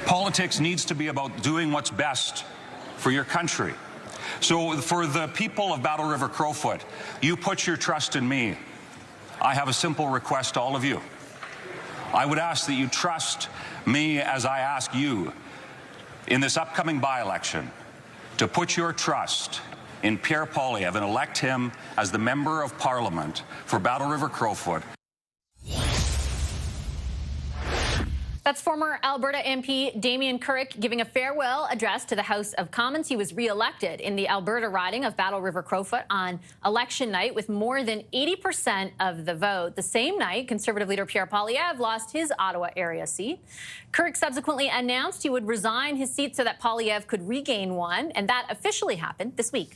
Politics needs to be about doing what's best for your country. So for the people of Battle River Crowfoot, you put your trust in me. I have a simple request to all of you. I would ask that you trust me as I ask you in this upcoming by-election to put your trust in Pierre Poilievre and elect him as the Member of Parliament for Battle River Crowfoot. That's former Alberta MP Damien Kurek giving a farewell address to the House of Commons. He was re-elected in the Alberta riding of Battle River Crowfoot on election night with more than 80% of the vote. The same night, Conservative Leader Pierre Poilievre lost his Ottawa area seat. Kurek subsequently announced he would resign his seat so that Poilievre could regain one, and that officially happened this week.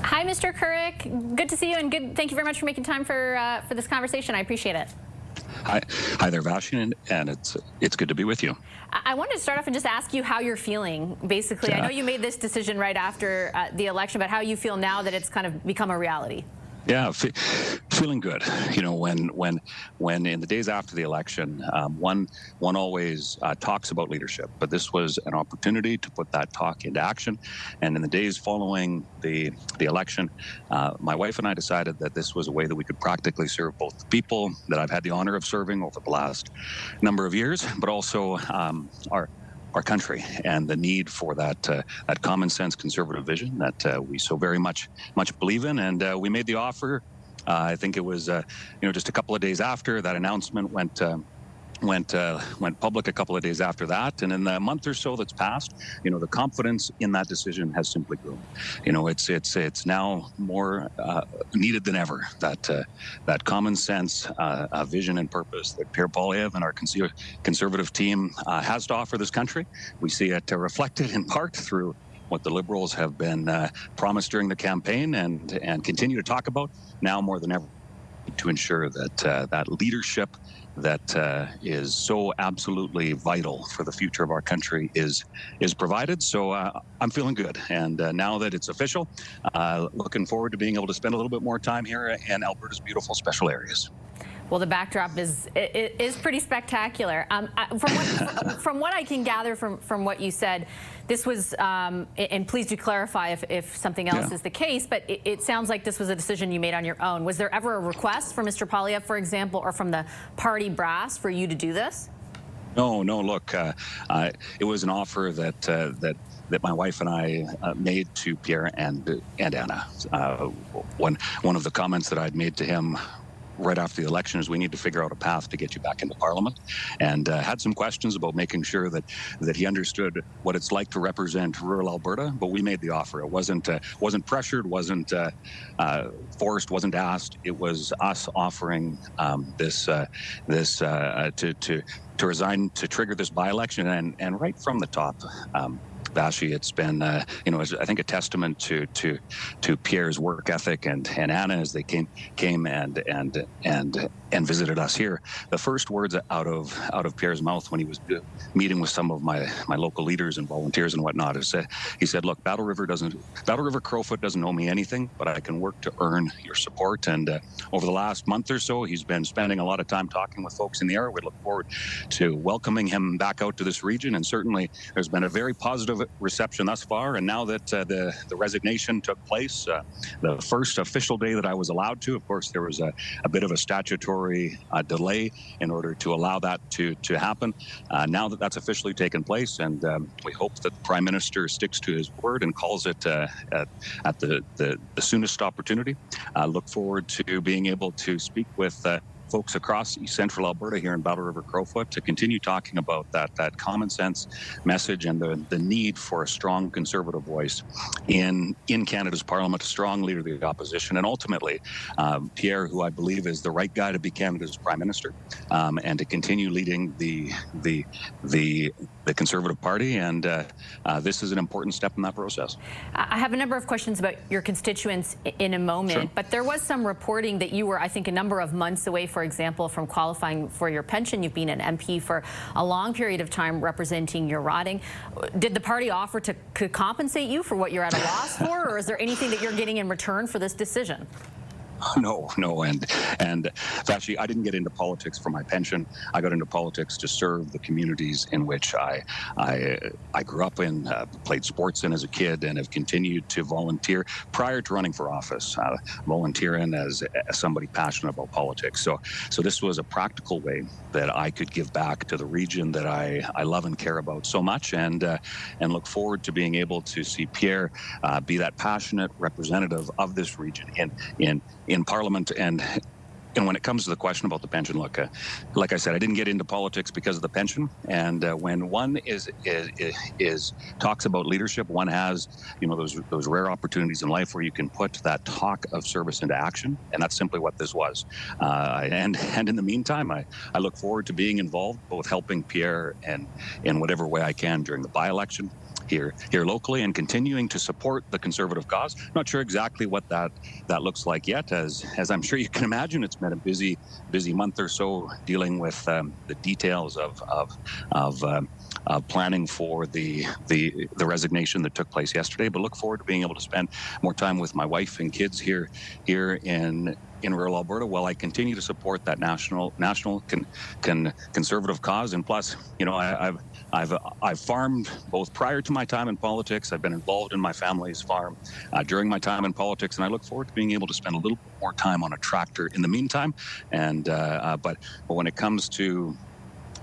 Hi, Mr. Kurek. Good to see you, and thank you very much for making time for this conversation. I appreciate it. Hi there, Vashon, and it's good to be with you. I wanted to start off and just ask you how you're feeling, basically. Yeah. I know you made this decision right after the election, but how you feel now that it's kind of become a reality. Yeah, feeling good. You know, when in the days after the election, one always talks about leadership, but this was an opportunity to put that talk into action. And in the days following the election, my wife and I decided that this was a way that we could practically serve both the people that I've had the honor of serving over the last number of years, but also our country and the need for that common sense conservative vision that we so very much believe in. And we made the offer. I think it was just a couple of days after that announcement went public, a couple of days after that. And in the month or so that's passed, the confidence in that decision has simply grown. It's now more needed than ever, that common sense vision and purpose that Pierre Poilievre and our conservative team has to offer this country. We see it reflected in part through what the Liberals have been promised during the campaign and continue to talk about now more than ever, to ensure that that leadership that is so absolutely vital for the future of our country is provided. So I'm feeling good, and now that it's official, looking forward to being able to spend a little bit more time here in Alberta's beautiful special areas. Well, the backdrop is pretty spectacular. From what I can gather from what you said, this was, and please do clarify if something else is the case, but it sounds like this was a decision you made on your own. Was there ever a request from Mr. Poilievre, for example, or from the party brass for you to do this? No. Look, it was an offer that my wife and I made to Pierre and Anna. One of the comments that I'd made to him right after the election is we need to figure out a path to get you back into Parliament, and had some questions about making sure that he understood what it's like to represent rural Alberta. But we made the offer. It wasn't pressured, wasn't forced, wasn't asked. It was us offering this to resign to trigger this by-election, and right from the top. Vashi, it's been, I think a testament to Pierre's work ethic and Anna as they came and visited us here. The first words out of Pierre's mouth when he was meeting with some of my local leaders and volunteers and whatnot he said, "Look, Battle River Crowfoot doesn't owe me anything, but I can work to earn your support." And over the last month or so, he's been spending a lot of time talking with folks in the area. We look forward to welcoming him back out to this region, and certainly there's been a very positive reception thus far. And now that the resignation took place, the first official day that I was allowed to, of course, there was a bit of a statutory delay in order to allow that to happen. Now that that's officially taken place, and we hope that the Prime Minister sticks to his word and calls it at the soonest opportunity. Look forward to being able to speak with folks across East Central Alberta here in Battle River Crowfoot to continue talking about that common sense message and the need for a strong conservative voice in Canada's Parliament, a strong leader of the opposition, and ultimately Pierre, who I believe is the right guy to be Canada's Prime Minister, and to continue leading the Conservative Party, and this is an important step in that process. I have a number of questions about your constituents in a moment, sure. But there was some reporting that you were, I think, a number of months away, for example, from qualifying for your pension. You've been an MP for a long period of time representing your riding. Did the party offer to compensate you for what you're at a loss for, or is there anything that you're getting in return for this decision? No, and actually, I didn't get into politics for my pension. I got into politics to serve the communities in which I grew up in, played sports in as a kid, and have continued to volunteer prior to running for office, volunteering as somebody passionate about politics. So this was a practical way that I could give back to the region that I love and care about so much, and look forward to being able to see Pierre be that passionate representative of this region in Parliament. And when it comes to the question about the pension, look, like I said, I didn't get into politics because of the pension. And when one is talks about leadership, one has, those rare opportunities in life where you can put that talk of service into action, and that's simply what this was. And in the meantime, I look forward to being involved, both helping Pierre and in whatever way I can during the by-election here locally, and continuing to support the Conservative cause. Not sure exactly what that looks like yet, as I'm sure you can imagine. It's been a busy month or so dealing with the details of planning for the resignation that took place yesterday. But look forward to being able to spend more time with my wife and kids here in rural Alberta, while I continue to support that national Conservative cause. And plus, I've farmed both prior to my time in politics. I've been involved in my family's farm during my time in politics, and I look forward to being able to spend a little bit more time on a tractor in the meantime. And but when it comes to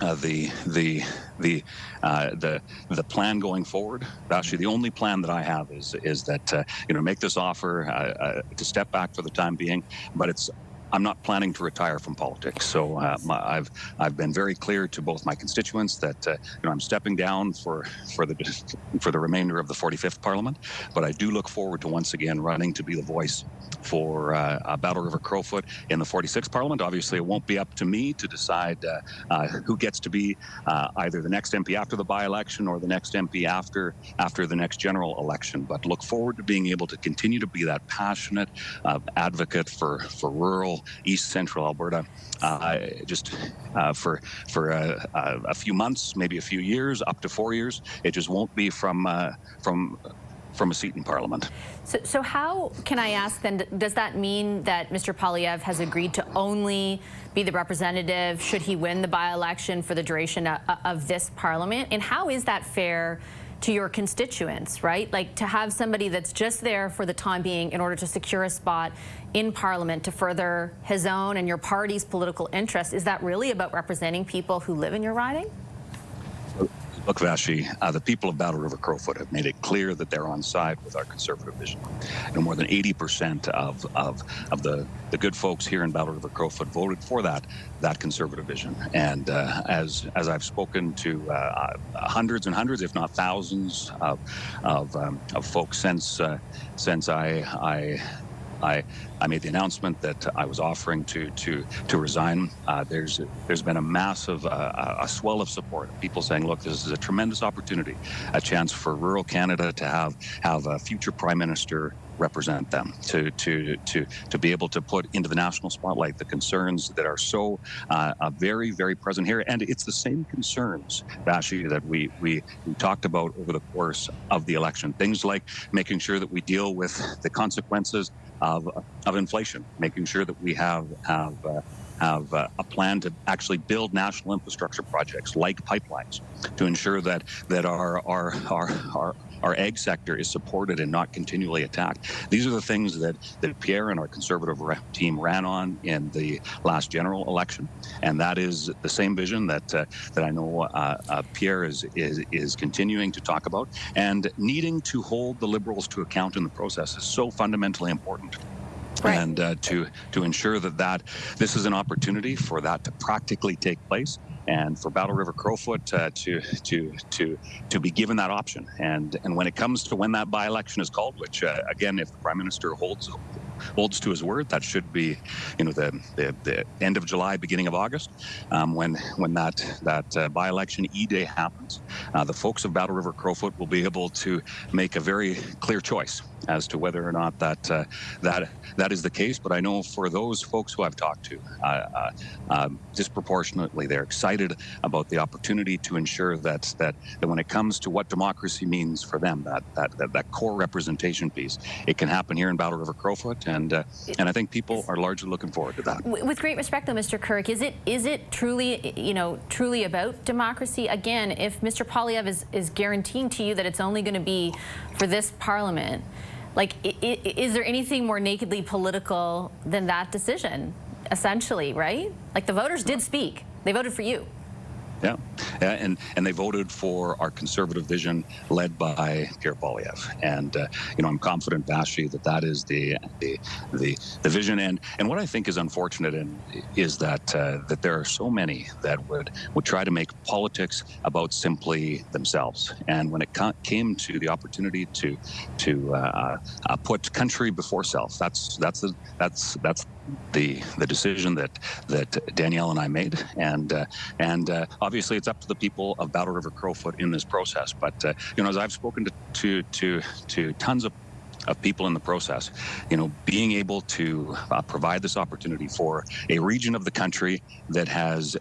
the plan going forward, actually, the only plan that I have is that make this offer to step back for the time being, but I'm not planning to retire from politics. So I've been very clear to both my constituents that I'm stepping down for the remainder of the 45th Parliament, but I do look forward to once again running to be the voice for Battle River Crowfoot in the 46th Parliament. Obviously, it won't be up to me to decide who gets to be either the next MP after the by-election or the next MP after the next general election. But look forward to being able to continue to be that passionate advocate for rural East Central Alberta, just for a few months, maybe a few years, up to 4 years. It just won't be from a seat in Parliament. So how, can I ask then, does that mean that Mr. Poilievre has agreed to only be the representative should he win the by-election for the duration of this Parliament? And how is that fair to your constituents, right? Like, to have somebody that's just there for the time being in order to secure a spot in Parliament to further his own and your party's political interests, is that really about representing people who live in your riding? Look, Vashi, the people of Battle River Crowfoot have made it clear that they're on side with our Conservative vision. More than 80% of the good folks here in Battle River Crowfoot voted for that Conservative vision. And as I've spoken to hundreds and hundreds, if not thousands, of folks since I made the announcement that I was offering to resign. There's been a massive a swell of support. People saying, look, this is a tremendous opportunity, a chance for rural Canada to have a future Prime Minister represent them, to be able to put into the national spotlight the concerns that are so very, very present here. And it's the same concerns, Vashi, that we talked about over the course of the election. Things like making sure that we deal with the consequences of inflation, making sure that we have a plan to actually build national infrastructure projects like pipelines to ensure that our ag sector is supported and not continually attacked. These are the things that Pierre and our Conservative team ran on in the last general election, and that is the same vision that I know Pierre is continuing to talk about. And needing to hold the Liberals to account in the process is so fundamentally important. Right. And to ensure that this is an opportunity for that to practically take place, and for Battle River Crowfoot to be given that option. And when it comes to when that by-election is called, which again, if the Prime Minister holds to his word, that should be the end of July, beginning of August, when that by-election E-Day happens, the folks of Battle River Crowfoot will be able to make a very clear choice as to whether or not that is the case. But I know for those folks who I've talked to, disproportionately, they're excited about the opportunity to ensure that when it comes to what democracy means for them, that core representation piece, it can happen here in Battle River Crowfoot. and I think people are largely looking forward to that. With great respect, though, Mr. Kurek, is it truly, truly about democracy? Again, if Mr. Poilievre is guaranteeing to you that it's only going to be for this Parliament, like, is there anything more nakedly political than that decision? Essentially, right? Like, the voters did speak; they voted for you. Yeah, and they voted for our conservative vision led by Pierre Poilievre, and I'm confident, Vashi, that is the vision. And what I think is unfortunate is that there are so many that would try to make politics about simply themselves. And when it came to the opportunity to put country before self, that's the decision that Danielle and I made, and obviously it's up to the people of Battle River Crowfoot in this process. But as I've spoken to tons of people in the process, being able to provide this opportunity for a region of the country that has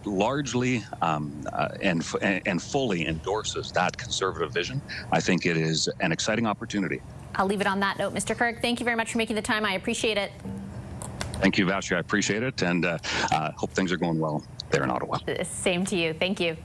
largely and fully endorses that conservative vision, I think it is an exciting opportunity. I'll leave it on that note. Mr. Kurek, thank you very much for making the time. I appreciate it. Thank you, Vashi. I appreciate it, and hope things are going well there in Ottawa. Same to you. Thank you.